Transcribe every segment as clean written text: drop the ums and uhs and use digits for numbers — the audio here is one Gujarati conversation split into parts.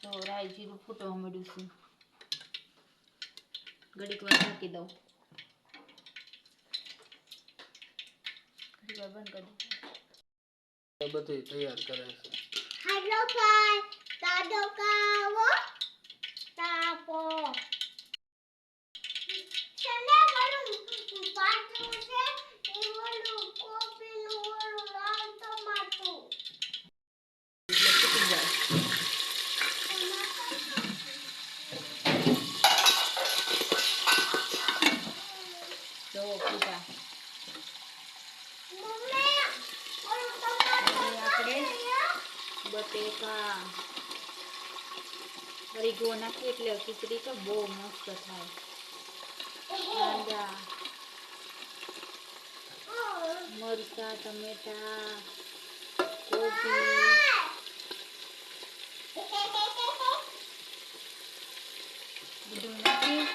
તો રાઈ જીરું ફૂટવા માંડ્યું છે. ઘડીક વાર ઢાંકી દઉં. ઘડીક વાર બંધ કરી દઉં. બધું તૈયાર કરે છે. હેલો ભાઈ, દાદો કાવો તાપો ચલે વાળું પાટું છે એ વાળું કોફીનું વાળું લાલ ટમાટું એટલે ફૂટી જાય. જો ફૂટા. મમ્મી વાળું આપણે ટમાટું બટેકા હરીગો નાખીએ એટલે ખીચડી તો બહુ મસ્ત થાય. કાંદા, મરચાં, ટમેટા, કોબી બધું નાખી.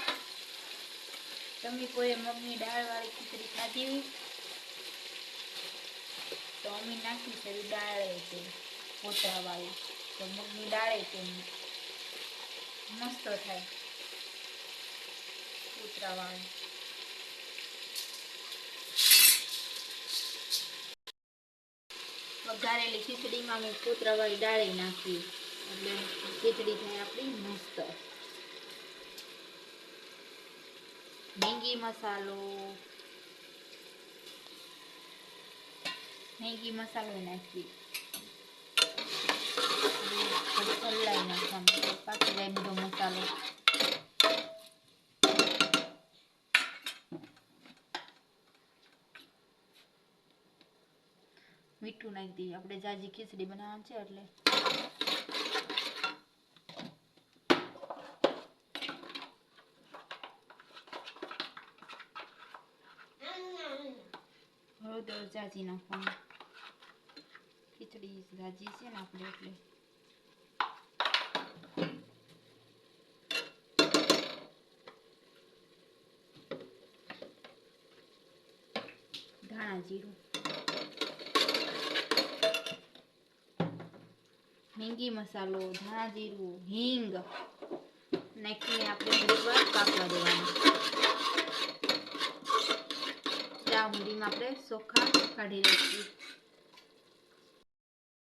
તમે કોઈ મગની દાળવાળી ખીચડી ખાધી હોય તો અમે નાખી છે દાળ છે કોતરાવાળી, તો મગની દાળ છે મસ્ત થાય કોતરાવાળી. વઘારેલી ખીચડીમાં અમે કોતરાવાળી દાળ નાખી એટલે ખીચડી થાય આપણી મસ્ત. મેગી મસાલો નાખી. હલાઈ નાખવાનું પાકી જાય બધો મસાલો. મીઠું નાખી દઈએ, આપણે જાજી ખીચડી બનાવવાની છે એટલે. હળદર જાજી નાખવાનું, ખીચડી જાજી છે ને આપણે એટલે. ધાણા જીરું, મેગી મસાલો, ધાણા જીરું, હિંગ નાખીને આપણે થોડીક વાર પાકવા દેવાનું. ત્યાં સુધીમાં આપણે ચોખા કાઢી લઈશું.